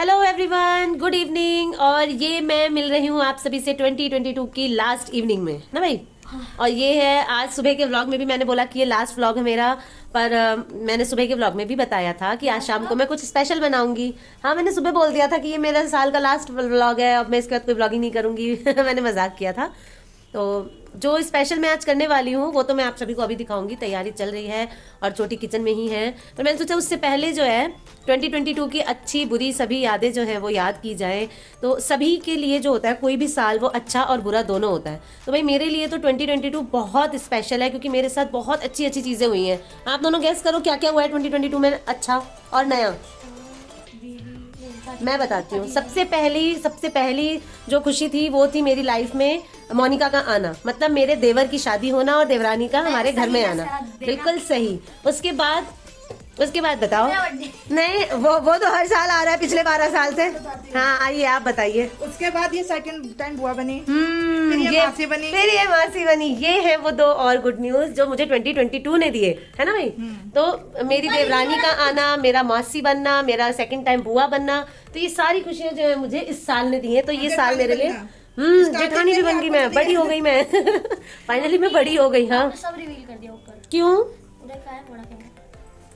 Hello everyone, good evening. और ये मैं मिल रही हूँ आप सभी से 2022 की लास्ट इवनिंग में ना भाई। और ये है आज सुबह के व्लॉग में भी मैंने बोला कि ये लास्ट व्लॉग है मेरा, पर मैंने सुबह के व्लॉग में भी बताया था कि आज शाम को मैं कुछ स्पेशल बनाऊंगी। हाँ, मैंने सुबह बोल दिया था कि ये मेरा साल का लास्ट व्लॉग है, अब मैं इसके बाद कोई व्लॉगिंग नहीं करूंगी। मैंने मजाक किया था। तो जो स्पेशल मैं आज करने वाली हूँ वो तो मैं आप सभी को अभी दिखाऊंगी, तैयारी चल रही है और छोटी किचन में ही है। पर मैंने सोचा उससे पहले जो है 2022 की अच्छी बुरी सभी यादें जो है वो याद की जाए। तो सभी के लिए जो होता है कोई भी साल वो अच्छा और बुरा दोनों होता है। तो भाई मेरे लिए तो 2022 बहुत स्पेशल है क्योंकि मेरे साथ बहुत अच्छी अच्छी चीज़ें हुई हैं। आप दोनों गेस करो क्या क्या हुआ है 2022 में अच्छा और नया। मैं बताती हूँ। सबसे पहली जो खुशी थी वो थी मेरी लाइफ में मोनिका का आना, मतलब मेरे देवर की शादी होना और देवरानी का हमारे घर में आना। बिल्कुल सही। उसके बाद बताओ। नहीं, वो तो हर साल आ रहा है पिछले 12 साल से। हाँ आइए आप बताइए। उसके बाद ये सेकंड टाइम बुआ बनी, फिर ये मासी बनी, फिर ये मासी बनी। ये है वो दो और गुड न्यूज जो मुझे 2022 ने दिए, है ना भाई। तो मेरी देवरानी का आना, मेरा मासी बनना, मेरा सेकंड टाइम बुआ बनना, तो ये सारी खुशियां जो है मुझे इस साल ने दी है। तो ये साल मेरे लिए जेठानी भी बन गई, मैं बड़ी हो गई मैं। फाइनली मैं बड़ी हो गई। हाँ सब रिवील कर दिया ऊपर। क्यों? उधर का है बड़ा कैमरा।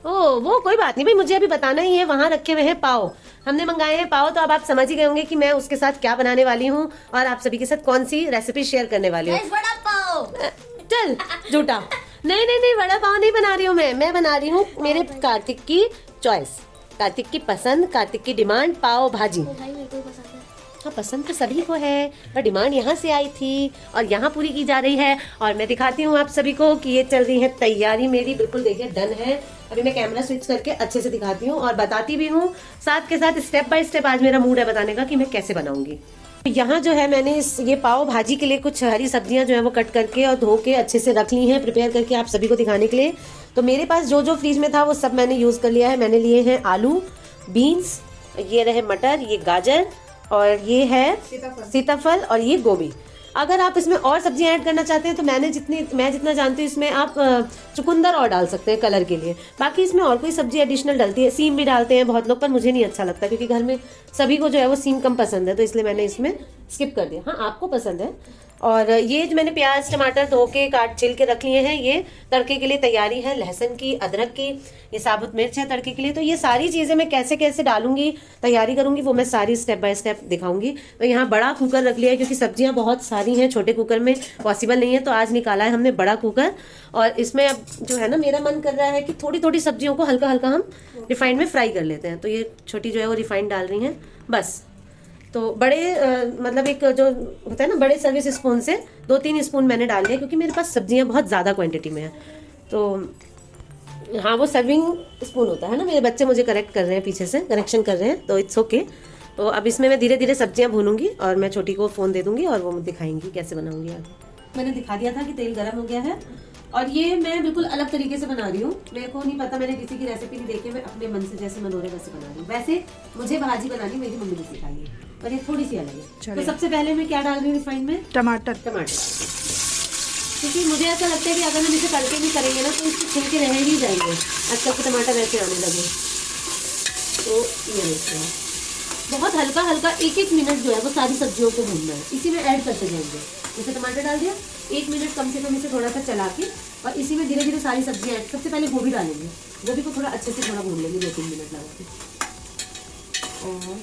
ओ वो कोई बात नहीं भाई, मुझे अभी बताना ही है। वहां रखे हुए हैं पाव, हमने मंगाए हैं पाव। तो अब आप समझ ही गए होंगे कि मैं उसके साथ क्या बनाने वाली हूँ और आप सभी के साथ कौन सी रेसिपी शेयर करने वाली हूँ। गाइस बड़ा पाव। चल झूठा। नहीं, बड़ा पाव नहीं बना रही हूँ मैं बना रही हूँ मेरे कार्तिक की चॉइस, कार्तिक की पसंद, कार्तिक की डिमांड, पाव भाजी। भाई मेरे को पसंद है। हाँ पसंद तो सभी को है, पर डिमांड यहाँ से आई थी और यहाँ पूरी की जा रही है। और मैं दिखाती हूँ आप सभी को कि ये चल रही है तैयारी मेरी, बिल्कुल देखिए डन है। अभी मैं कैमरा स्विच करके अच्छे से दिखाती हूँ और बताती भी हूँ साथ के साथ, स्टेप बाय स्टेप। आज मेरा मूड है बताने का कि मैं कैसे बनाऊंगी। यहाँ जो है मैंने ये पाव भाजी के लिए कुछ हरी सब्जियां जो है वो कट करके और धो के अच्छे से रख ली हैं, प्रिपेयर करके आप सभी को दिखाने के लिए। तो मेरे पास जो जो फ्रिज में था वो सब मैंने यूज कर लिया है। मैंने लिए हैं आलू, बीन्स, ये रहे मटर, ये गाजर और ये है सीताफल और ये गोभी। अगर आप इसमें और सब्जियां ऐड करना चाहते हैं तो मैं जितना जानती हूँ इसमें आप चुकंदर और डाल सकते हैं कलर के लिए। बाकी इसमें और कोई सब्जी एडिशनल डलती है, सीम भी डालते हैं बहुत लोग, पर मुझे नहीं अच्छा लगता क्योंकि घर में सभी को जो है वो सीम कम पसंद है, तो इसलिए मैंने इसमें स्किप कर दिया। हाँ आपको पसंद है। और ये जो मैंने प्याज टमाटर धो के काट छिल के रख लिए हैं, ये तड़के के लिए तैयारी है। लहसुन की, अदरक की, ये साबुत मिर्च है तड़के के लिए। तो ये सारी चीज़ें मैं कैसे कैसे डालूंगी, तैयारी करूंगी, वो मैं सारी स्टेप बाय स्टेप दिखाऊंगी। तो यहाँ बड़ा कुकर रख लिया है क्योंकि सब्जियां बहुत सारी हैं, छोटे कुकर में पॉसिबल नहीं है, तो आज निकाला है हमने बड़ा कुकर। और इसमें अब जो है ना मेरा मन कर रहा है कि थोड़ी थोड़ी सब्जियों को हल्का हल्का हम रिफाइंड में फ्राई कर लेते हैं। तो ये छोटी जो है वो रिफाइंड डाल रही हैं बस। तो बड़े मतलब एक जो होता है ना बड़े सर्विस स्पून से 2-3 स्पून मैंने डाल दिया क्योंकि मेरे पास सब्जियां बहुत ज़्यादा क्वांटिटी में है। तो हाँ वो सर्विंग स्पून होता है ना, मेरे बच्चे मुझे करेक्ट कर रहे हैं, पीछे से करेक्शन कर रहे हैं, तो इट्स ओके। तो अब इसमें मैं धीरे धीरे सब्जियां भूनूंगी और मैं छोटी को फ़ोन दे दूंगी और वो दिखाएंगी कैसे बनाऊंगी। आगे मैंने दिखा दिया था कि तेल गर्म हो गया है और ये मैं बिल्कुल अलग तरीके से बना रही हूँ। मेरे को नहीं पता, मैंने किसी की रेसिपी नहीं देखी, मैं अपने मन से जैसे मन हो रहा है वैसे बना रही हूँ। वैसे मुझे भाजी बनानी मेरी मम्मी ने सिखाई है, पर ये थोड़ी सी अलग है। तो सबसे पहले मैं क्या डाल रही हूँ रिफाइंड में? टमाटर। क्योंकि मुझे ऐसा लगता है कि अगर हम इसे तड़के भी करेंगे ना तो इसके छिलके रह ही जाएंगे। आजकल के टमाटर ऐसे आने लगे। तो ये देखिए बहुत हल्का हल्का 1-1 मिनट जो है वो सारी सब्जियों को भूनना है, इसी में ऐड करते जाएंगे। जैसे टमाटर डाल दिया, 1 मिनट कम से कम इसे थोड़ा सा चला के और इसी में धीरे धीरे सारी सब्जियां ऐड। सबसे पहले गोभी डालेंगे, गोभी को थोड़ा अच्छे से थोड़ा भून लेंगे 2-3 मिनट लगा के। और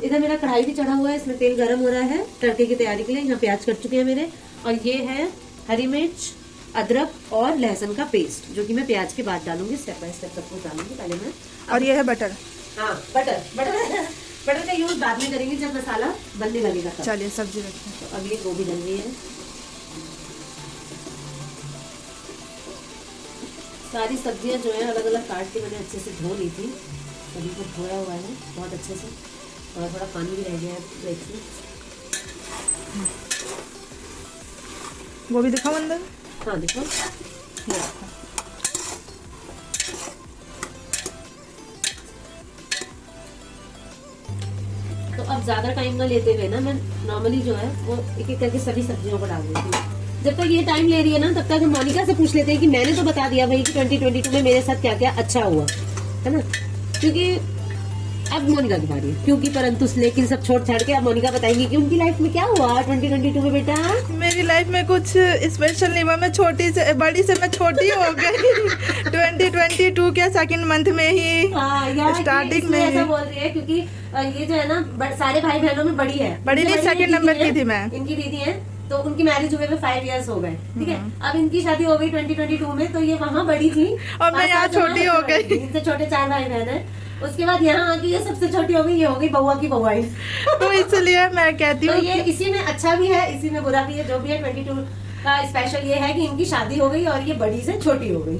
इधर मेरा कढ़ाई भी चढ़ा हुआ है, इसमें तेल गर्म हो रहा है तड़के की तैयारी के लिए। यहाँ प्याज कट चुके हैं मेरे, और ये है हरी मिर्च, अदरक और लहसुन का पेस्ट जो कि मैं प्याज के बाद डालूंगी। स्टेप बाय स्टेप सब कुछ डालूंगी पहले मैं। और ये है बटर। हाँ बटर का यूज बाद में करेंगे जब मसाला बनने लगेगा। चलिए सब्जी रखते हैं। तो अब ये गोभी डल रही है, सारी सब्जियां जो है अलग अलग काट के मैंने अच्छे से धो ली थी, सभी को धोया हुआ है बहुत अच्छे से। थोड़ा थोड़ा पानी भी रह गया है प्लेट में। वो भी दिखाओ अंदर। हाँ देखो, तो अब ज़्यादा टाइम ना लेते हुए ना मैं नॉर्मली जो है वो एक एक करके सभी सब्जियों को डाल देती हूँ। जब तक ये टाइम ले रही है ना, तब तक हम मोनिका से पूछ लेते हैं कि मैंने तो बता दिया भाई कि 2022 में मेरे साथ क्या क्या अच्छा हुआ है ना, क्योंकि अब मोनिका की बारी है, क्योंकि परंतु लेकिन सब छोड़ छाड़ के अब मोनिका बताएंगी कि उनकी लाइफ में क्या हुआ 2022 में। बेटा मेरी लाइफ में कुछ स्पेशल नहीं हुआ, मैं छोटी से बड़ी से मैं छोटी हो गई 2022 के सेकंड मंथ में ही, स्टार्टिंग में ऐसा बोल रही है क्योंकि ये जो है ना सारे भाई बहनों में बड़ी है, बड़ी नहीं, सेकंड नंबर की थी मैं। इनकी दीदी है, तो उनकी मैरिज हुए में 5 इयर्स हो गए, ठीक है। अब इनकी शादी हो गई 2022 में, तो ये वहाँ बड़ी थी और मैं यहाँ छोटी हो गई। इनसे छोटे 4 भाई बहन है। उसके बाद यहाँ आके ये सबसे छोटी हो गई, ये हो गई बउआ की बउआई। तो इसलिए मैं कहती तो हूँ ये इसी में अच्छा भी है, इसी में बुरा भी है। जो भी है 22 का स्पेशल ये है कि इनकी शादी हो गई और ये बड़ी से छोटी हो गई,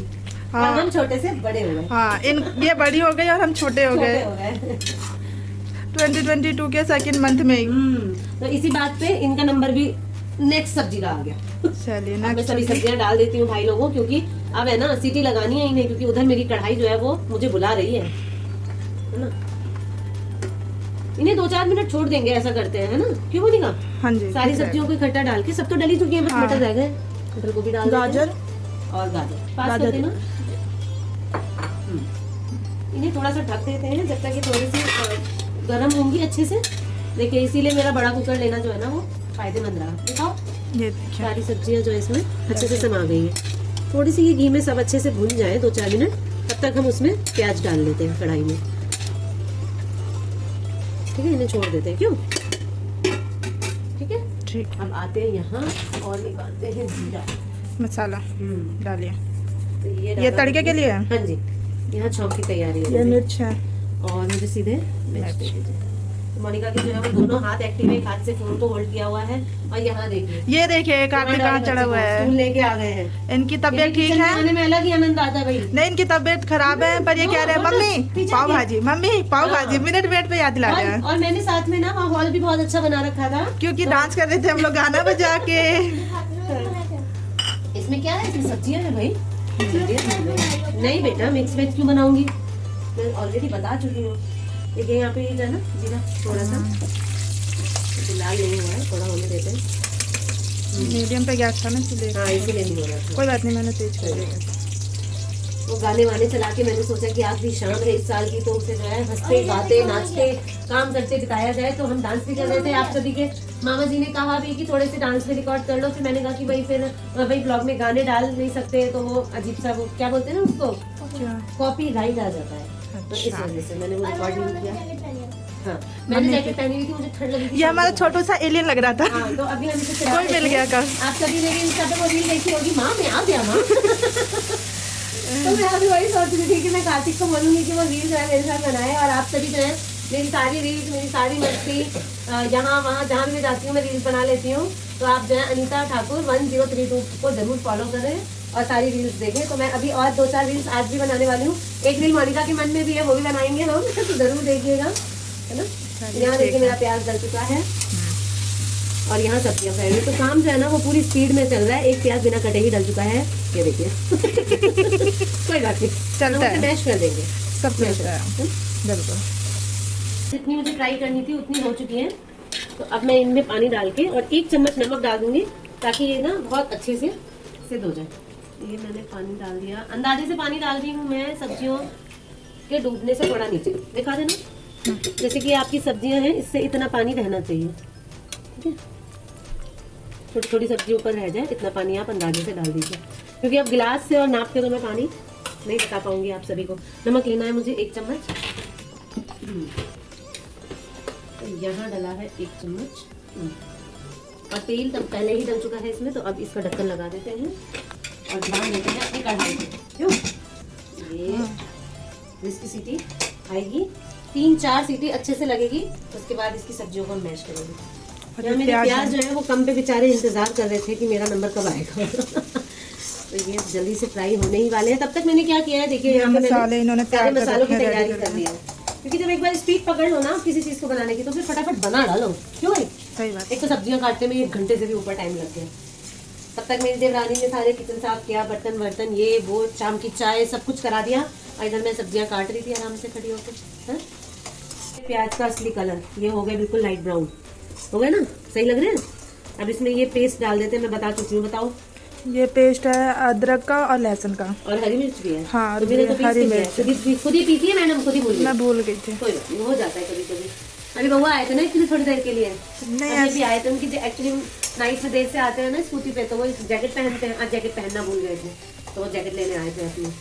हाँ। और हम छोटे से बड़े हो गए। हाँ, ये बड़ी हो गई और हम छोटे हो गए 2022 के सेकंड मंथ में ही। तो इसी बात पे इनका नंबर भी नेक्स्ट सब्जी का आ गया। चलिए मैं सभी सब्जियां डाल देती हूँ भाई लोगों, क्योंकि अब है ना सीटी लगानी है इन्हें, क्योंकि उधर मेरी कढ़ाई जो है वो मुझे बुला रही है ना। इन्हें 2-4 मिनट छोड़ देंगे, ऐसा करते हैं, है ना, क्यों बोलेगा। हाँ जी, सारी सब्जियों को इकट्ठा डाल के, सब तो डली चुकी है, बस मटर रह गए, मटर को भी डाल देते हैं। गाजर और गाजर पास कर देना। इन्हें थोड़ा सा ढक देते हैं जब तक ये थोड़ी सी गर्म होंगी अच्छे से। देखिए इसीलिए मेरा बड़ा कुकर लेना जो है ना वो फायदेमंद रहा। दिखाओ ये देखिए, सारी सब्जियां जो है इसमें अच्छे से समा गई है। थोड़ी सी ये घी में सब अच्छे से भून जाए 2-4 मिनट, तब तक हम उसमें प्याज डाल लेते हैं कढ़ाई में, ठीक है। इन्हें छोड़ देते हैं, क्यों, ठीक है। ठीक, अब आते हैं यहाँ और निकालते हैं जीरा मसाला डालिए। तो ये डाला तड़के के लिए है? हाँ जी, यहाँ छौंक की तैयारी है। ये मिर्च है और मुझे सीधे मिर्च दे दीजिए। तो मोनिका के जो है वो दोनों हाथ एक्टिव है, एक हाथ से फोन को होल्ड किया हुआ है। और यहाँ देखिए, ये देखिए एक हाथ में कहाँ चढ़ा हुआ है। स्टूल लेके आ गए हैं। इनकी तबीयत ठीक है? खाने में अलग ही आनंद आता है भाई। नहीं, इनकी तबीयत खराब है, पर ये कह रहे हैं मम्मी पाव भाजी, मम्मी पाव भाजी, मिनट पे याद दिला रहे हैं। और मैंने साथ में ना माहौल भी बहुत अच्छा बना रखा था, क्योंकि डांस कर रहे थे हम लोग गाना बजा के। इसमें क्या है, इसमें सब्जियां है भाई। नहीं बेटा, मिक्स वेज क्यों बनाऊंगी, मैं ऑलरेडी बता चुकी हूँ। देखिए यहाँ पे ये जो है ना जीरा थोड़ा सा लाल नहीं हुआ है, थोड़ा होने देते हैं। मीडियम पे गैस था ना इसलिए। हाँ इसीलिए नहीं हो रहा था। कोई बात नहीं, मैंने तेज कर दिया। वो गाने वाने चला के मैंने सोचा कि आखिरी शाम है इस साल की, तो उसे जो है हंसते गाते नाचते काम करते बिताया जाए। तो हम डांस भी कर रहे थे। आप सभी के मामा जी ने कहा भी कि थोड़े से डांस में रिकॉर्ड कर लो। फिर मैंने कहा कि भाई फिर भाई ब्लॉग में गाने डाल नहीं सकते, तो वो अजीब सा, वो क्या बोलते हैं ना उसको, कॉपी राइट आ जाता है। तो इस वजह से मैंने वो रिकॉर्ड नहीं किया। हाँ, मैंने जैकेट पहनी हुई थी, मुझे ठंड लगी थी। ये हमारा छोटा सा एलियन लग रहा था। हाँ, तो अभी हम इसे कोई मिल गया कल। आप सभी ने इंस्टा पे वो रील देखी होगी, माँ मैं आ गया माँ। तो मैं अभी वही सोच रही थी कि मैं कार्तिक को बोलूंगी कि वो रील जो है मेरे साथ बनाए। और आप सभी जो है मेरी सारी रील्स, मेरी सारी मस्ती, यहाँ वहाँ जहाँ भी मैं जाती हूँ मैं रील्स बना लेती हूँ। तो आप जो है अनीता ठाकुर 1032 को जरूर फॉलो करें और सारी रील्स देखें। तो मैं अभी और 2-4 रील्स आज भी बनाने वाली हूँ। एक रील मोनिका के मन में भी है, वो भी बनाएंगे हम, तो जरूर देखिएगा, है ना। यहाँ देखिए मेरा प्याज डल चुका है और यहाँ सब्जियां फ्राई हुई। तो काम जो है ना वो पूरी स्पीड में चल रहा है। एक प्याज बिना कटे ही डल चुका है, ये देखिए। कोई बात नहीं, चलता है, मैश कर देंगे, सब चलता है, बिल्कुल। जितनी मुझे फ्राई करनी थी उतनी हो चुकी है। तो अब मैं इनमें पानी डाल के और 1 चम्मच नमक डाल दूंगी, ताकि ये ना बहुत अच्छे से सिद्ध हो जाए। ये मैंने पानी डाल दिया, अंदाजे से पानी डाल रही हूँ मैं, सब्जियों के डूबने से थोड़ा नीचे, दिखा देना। जैसे कि आपकी सब्जियां हैं, इससे इतना पानी रहना चाहिए, ठीक है। छोटी छोटी सब्जी ऊपर रह जाए, इतना पानी आप अंदाजे से डाल दीजिए, क्योंकि अब गिलास से और नाप के तो मैं पानी नहीं बता पाऊंगी आप सभी को। नमक लेना है मुझे 1 चम्मच, तो यहाँ डला है 1 चम्मच, और तेल तब पहले ही डल चुका है इसमें। तो अब इसका ढक्कन लगा देते हैं और ध्यान देते हैं अपनी कढ़ाई पे, क्यों ये इसकी सीटी आएगी, 3-4 सीटी अच्छे से लगेगी। उसके बाद इसकी सब्जियों को हम मैश करेंगे। यहाँ मेरे प्याज जो है वो कम पे बेचारे इंतजार कर रहे थे कि मेरा नंबर कब आएगा। तो ये जल्दी से फ्राई होने ही वाले हैं। तब तक मैंने क्या किया है, देखिए यहाँ पे मसाले इन्होंने सारे मसालों की तैयारी कर ली है, क्योंकि जब एक बार स्पीड पकड़ लो ना किसी चीज को बनाने की, तो फिर फटाफट बना डालो, क्यों भाई। सही बात। एक तो सब्जियां काटने में 1 घंटे से भी ऊपर टाइम लग गया। तब तक मेरी देवरानी ने सारे किचन साफ किया, बर्तन वर्तन ये वो, शाम की चाय सब कुछ करा दिया। और इधर मैं सब्जियां काट रही थी आराम से खड़ी होकर। प्याज का असली कलर ये हो गया बिल्कुल लाइट ब्राउन हो गया ना, सही लग रहे हैं। अब इसमें ये पेस्ट डाल देते हैं, मैं बता चुकी हूँ, बताओ। ये पेस्ट है अदरक का और लहसुन का। और हरी मिर्च भी है। हाँ, तो मैंने तो हरी पीस मिर्च। खुद ही पीसी है मैडम, खुद ही भूल गई। मैं भूल गई थी। कोई बात नहीं, हो जाता है कभी कभी। अरे बउआ आए थे ना एक्चुअली थोड़ी देर के लिए, नहीं, अभी भी आए थे। उनकी एक्चुअली नाइट में देर से आते हैं ना स्कूटी पे, तो वो जैकेट पहनते हैं। आज जैकेट पहनना भूल गए थे, तो वो जैकेट लेने आए थे अपनी।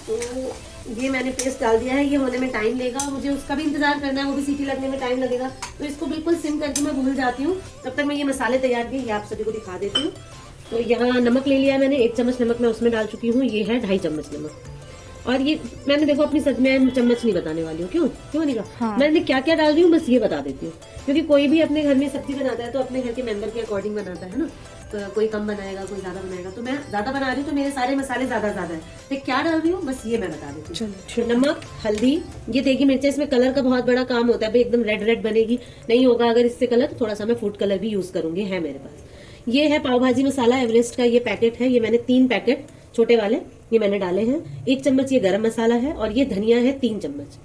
तो ये मैंने पेस्ट डाल दिया है, ये होने में टाइम लेगा, मुझे उसका भी इंतजार करना है, वो भी सीटी लगने में टाइम लगेगा। तो इसको बिल्कुल सिम करके मैं भूल जाती हूँ, तब तक मैं ये मसाले तैयार किए, ये आप सभी को दिखा देती हूँ। तो यहाँ नमक ले लिया मैंने, 1 चम्मच नमक मैं उसमें डाल चुकी हूँ, ये है 2.5 चम्मच नमक। और ये मैंने देखो अपनी सच में चम्मच नहीं बताने वाली हूँ, क्यों नहीं कहा। हाँ। मैंने क्या क्या डाल रही हूँ बस ये बता देती हूँ, क्योंकि कोई भी अपने घर में सब्जी बनाता है तो अपने घर के मेंबर के अकॉर्डिंग बनाता है ना। तो कोई कम बनाएगा, कोई ज्यादा बनाएगा, तो मैं ज्यादा बना रही हूँ तो मेरे सारे मसाले ज्यादा है। तो क्या डाल रही हूँ बस ये मैं बता देती हूँ। नमक, हल्दी, ये देगी मिर्च, इसमें कलर का बहुत बड़ा काम होता है भाई, एकदम रेड बनेगी। नहीं होगा अगर इससे कलर, तो थोड़ा सा मैं फूड कलर भी यूज करूंगी, है मेरे पास। ये है पाव भाजी मसाला एवरेस्ट का, ये पैकेट है, ये मैंने 3 पैकेट छोटे वाले ये मैंने डाले हैं। 1 चम्मच ये गरम मसाला है, और ये धनिया है 3 चम्मच।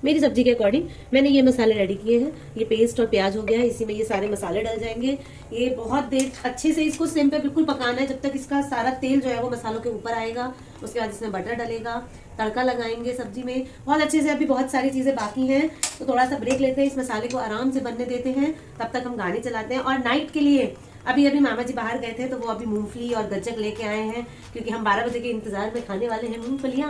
मेरी सब्जी के अकॉर्डिंग मैंने ये मसाले रेडी किए हैं। ये पेस्ट और प्याज हो गया है, इसी में ये सारे मसाले डल जाएंगे। ये बहुत देर अच्छे से इसको सिम पे बिल्कुल पकाना है, जब तक इसका सारा तेल जो है वो मसालों के ऊपर आएगा। उसके बाद इसमें बटर डलेगा, तड़का लगाएंगे सब्जी में बहुत अच्छे से। अभी बहुत सारी चीजें बाकी हैं, तो थोड़ा सा ब्रेक लेते हैं, इस मसाले को आराम से बनने देते हैं, तब तक हम गाने चलाते हैं। और नाइट के लिए अभी मामा जी बाहर गए थे, तो वो अभी मूंगफली और गज्जक लेके आए हैं, क्योंकि हम 12 बजे के इंतजार में खाने वाले हैं मूंगफलियां,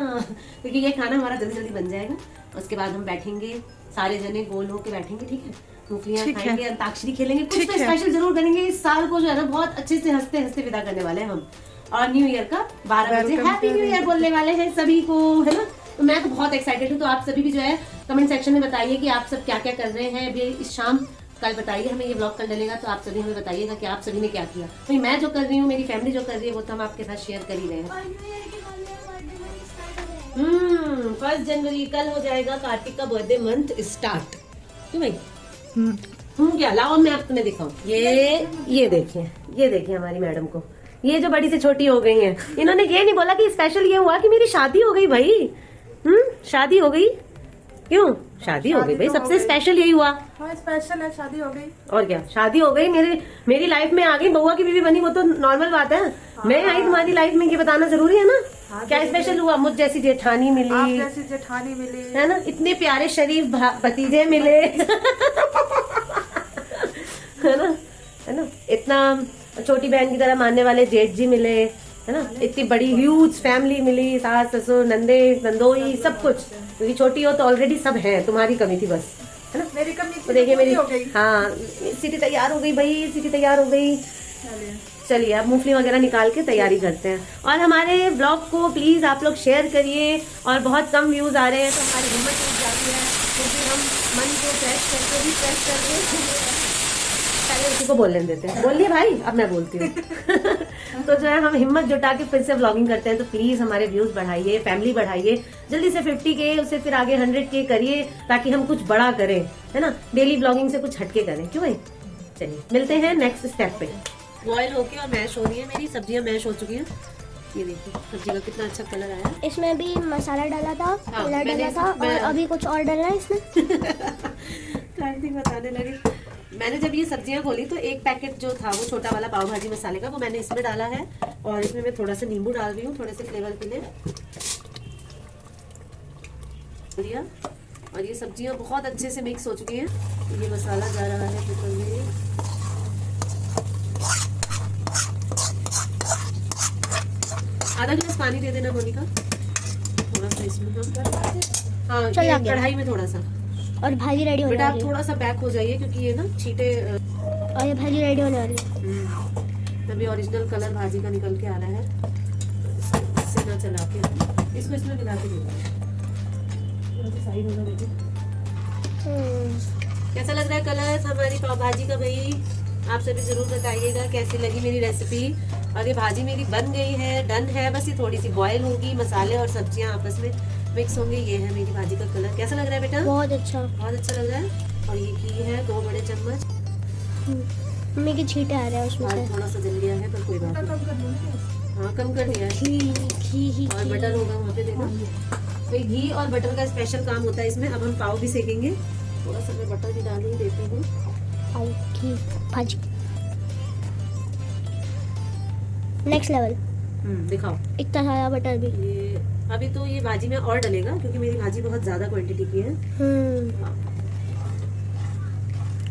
क्योंकि ये खाना हमारा जल्दी जल्दी बन जाएगा। उसके बाद हम बैठेंगे, सारे जने गोल होके बैठेंगे, ठीक है, मूंगफलियां खाएंगे, अंताक्षरी खेलेंगे, कुछ तो स्पेशल जरूर करेंगे। इस साल को जो है ना बहुत अच्छे से हंसते हंसते विदा करने वाले हैं हम। और न्यू ईयर का 12 बजे हैप्पी न्यू ईयर बोलने वाले हैं सभी को, है ना। तो मैं तो बहुत एक्साइटेड हूँ। तो आप सभी भी जो है कमेंट सेक्शन में बताइए कि आप सब क्या क्या कर रहे हैं अभी इस शाम। कल बताइए हमें, ये ब्लॉग कल डलेगा, तो आप सभी हमें बताइएगा कि आप सभी ने क्या किया। भाई मैं जो कर रही हूँ, मेरी फैमिली जो कर रही है, वो तो हम आपके साथ शेयर कर ही रहे हैं। 1 जनवरी कल हो जाएगा कार्तिक का बर्थडे मंथ स्टार्ट। क्यों भाई? क्या लाओ मैं आप तुम्हें दिखाऊं। ये देखिए हमारी मैडम को, ये जो बड़ी से छोटी हो गई हैं, इन्होंने ये नहीं बोला कि स्पेशल ये हुआ कि मेरी शादी हो गई भाई। शादी हो गई, क्यों शादी हो गई भाई, सबसे स्पेशल यही हुआ। हाँ, स्पेशल है, शादी हो गई। और क्या, शादी हो गई, मेरी लाइफ में आ गई, बउआ की बीवी बनी, वो तो नॉर्मल बात है। मैं आई तुम्हारी लाइफ में, ये बताना जरूरी है ना। क्या स्पेशल हुआ? मुझ जैसी जेठानी मिली, आप जैसी जेठानी मिली, है ना, इतने प्यारे शरीफ भतीजे मिले है ना, इतना छोटी बहन की तरह मानने वाले जेठ जी मिले, है ना, इतनी बड़ी ह्यूज फैमिली मिली, सास ससुर नंदे नंदोई सब कुछ। क्योंकि छोटी हो तो ऑलरेडी सब है, तुम्हारी कमी थी बस, है ना। मेरी कमी तो देखिए मेरी हो गई। हाँ, सीटी तैयार हो गई भाई, सीटी तैयार हो गई। चलिए अब मूंगफली वगैरह निकाल के तैयारी करते हैं। और हमारे ब्लॉग को प्लीज आप लोग शेयर करिए। और बहुत कम व्यूज आ रहे हैं तो हमारी हिम्मत टूट जाती है, क्योंकि हम मन को फ्रेश करके भी फ्रेश करके पहले उसी को बोलने देते हैं। बोलिए भाई, अब मैं बोलती हूँ तो जो है हम हिम्मत जुटा के फिर से व्लॉगिंग करते हैं। तो प्लीज हमारे व्यूज बढ़ाइए, फैमिली बढ़ाइए, जल्दी से 50K, उससे फिर आगे 100K करिए, ताकि हम कुछ बड़ा करें, है ना। डेली व्लॉगिंग से कुछ हटके करें, क्यों भाई। चलिए मिलते हैं नेक्स्ट स्टेप पे। बॉयल होके और मैश हो रही है, मेरी सब्जियां मैश हो चुकी हैं। ये देखिए सब्जी का कितना अच्छा कलर आया। इसमें भी मसाला डाला था, हाँ, कलर डाला था, और अभी कुछ और डालना है इसमें। बताने लगे। मैंने जब ये सब्जियां खोली तो एक पैकेट जो था वो छोटा वाला पाव भाजी मसाले का, वो मैंने इसमें डाला है। और इसमें मैं थोड़ा सा नींबू डाल रही हूँ, थोड़े से फ्लेवर के लिए। और ये सब्जियां बहुत अच्छे से मिक्स हो चुकी हैं। ये मसाला जा रहा है कुकर में। आधा गिलास पानी दे देना मोनिका, थोड़ा सा इसमें हम। हाँ, ये कढ़ाई में थोड़ा सा। और भाजी रेडी होने बेटा वाली आप है। थोड़ा सा बैक हो जाइए, क्योंकि ये ना छींटे। और ये भाजी रेडी होने वाली है। अभी ओरिजिनल कलर भाजी का निकल के आ रहा है। इससे ना चला के इसको इसमें मिला के दे। साइड होना देखिए कैसा लग रहा है कलर हमारी पाव भाजी का भाई। आप सभी जरूर बताइएगा कैसी लगी मेरी रेसिपी। और ये भाजी मेरी बन गई है, डन है, बस ये थोड़ी सी बॉयल होगी, मसाले और सब्जियां आपस में मिक्स होंगे। ये है मेरी भाजी का कलर। कैसा लग रहा है बेटा? बहुत अच्छा, बहुत अच्छा लग रहा है। और ये घी है 2 बड़े चम्मच। मम्मी के छींटे आ रहे हैं उसमें से। थोड़ा सा जल गया है पर कोई बात नहीं। हाँ कम कर दिया है। घी और बटर होगा वहाँ पे, देखो। तो घी और बटर का स्पेशल काम होता है इसमें। अब हम पाव भी सेकेंगे। थोड़ा सा मैं बटर भी डाल ही देती हूँ। घी भाजी नेक्स्ट लेवल। दिखाओ। इतना सारा बटर भी। ये अभी तो ये भाजी में और डलेगा क्योंकि मेरी भाजी बहुत ज्यादा क्वांटिटी की है।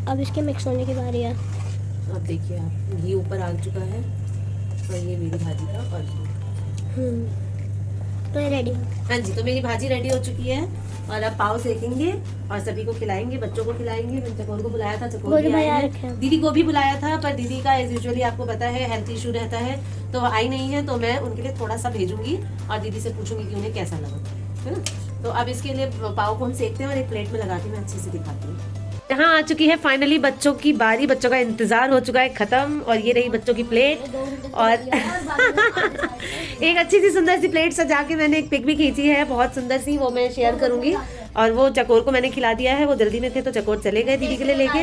अब इसके मिक्स होने की बारी है। अब देखिए आप, घी ऊपर आ चुका है और ये मेरी भाजी का और तो ये रेडी। हाँ जी, तो मेरी भाजी रेडी हो चुकी है और अब पाव सेकेंगे और सभी को खिलाएंगे, बच्चों को खिलाएंगे। मैंने चकोर को बुलाया था, चकोर भी आए हैं। दीदी को भी बुलाया था पर दीदी का एज यूजुअली आपको पता है हेल्थ इशू रहता है तो वो आई नहीं है, तो मैं उनके लिए थोड़ा सा भेजूंगी और दीदी से पूछूंगी कि उन्हें कैसा लगा, है ना। तो अब इसके लिए पाव को हम सेकते हैं और एक प्लेट में लगाती हूँ, अच्छे से दिखाती हूँ। यहाँ आ चुकी है फाइनली बच्चों की बारी, बच्चों का इंतजार हो चुका है खत्म और ये रही बच्चों की प्लेट और एक अच्छी सी सुंदर सी प्लेट सजा के मैंने एक पिक भी खींची है बहुत सुंदर सी, वो मैं शेयर करूंगी। और वो चकोर को मैंने खिला दिया है, वो जल्दी में थे तो चकोर चले गए दीदी के लिए लेके।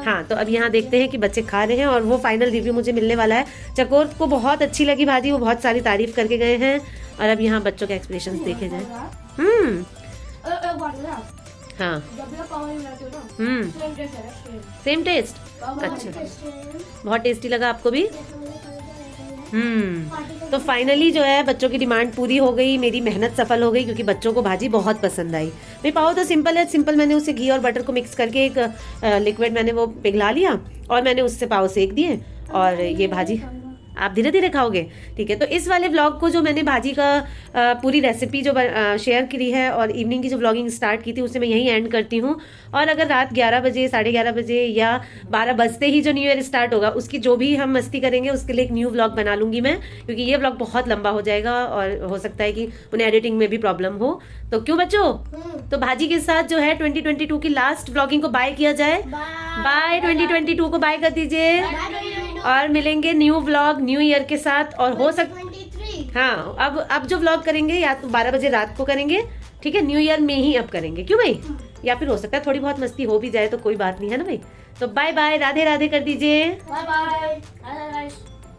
हाँ, तो अब यहाँ देखते हैं कि बच्चे खा रहे हैं और वो फाइनल रिव्यू मुझे मिलने वाला है। चकोर को बहुत अच्छी लगी भाजी, वो बहुत सारी तारीफ करके गए हैं और अब यहाँ बच्चों के एक्सप्रेशन देखे जाए। हाँ, सेम टेस्ट। अच्छा, बहुत टेस्टी लगा आपको भी। तो फाइनली जो है बच्चों की डिमांड पूरी हो गई, मेरी मेहनत सफल हो गई क्योंकि बच्चों को भाजी बहुत पसंद आई। मेरी पाव तो सिंपल है, सिंपल मैंने उसे घी और बटर को मिक्स करके एक लिक्विड मैंने वो पिघला लिया और मैंने उससे पाव सेक दिए और ये भाजी आप धीरे धीरे खाओगे, ठीक है। तो इस वाले व्लॉग को जो मैंने भाजी का पूरी रेसिपी जो शेयर की है और इवनिंग की जो व्लॉगिंग स्टार्ट की थी उसे मैं यहीं एंड करती हूँ। और अगर रात 11 बजे 11:30 बजे या 12 बजते ही जो न्यू ईयर स्टार्ट होगा उसकी जो भी हम मस्ती करेंगे उसके लिए एक न्यू व्लॉग बना लूंगी मैं, क्योंकि ये व्लॉग बहुत लंबा हो जाएगा और हो सकता है कि उन्हें एडिटिंग में भी प्रॉब्लम हो। तो क्यों बच्चों, तो भाजी के साथ जो है 2022 की लास्ट व्लॉगिंग को बाय किया जाए। बाय 2022 को बाय कर दीजिए और मिलेंगे न्यू व्लॉग न्यू ईयर के साथ। और हो सकता हाँ, अब जो व्लॉग करेंगे या तो 12 बजे रात को करेंगे, ठीक है, न्यू ईयर में ही अब करेंगे, क्यों भाई, या फिर हो सकता है थोड़ी बहुत मस्ती हो भी जाए तो कोई बात नहीं है ना भाई। तो बाय बाय, राधे राधे कर दीजिए। Bye bye.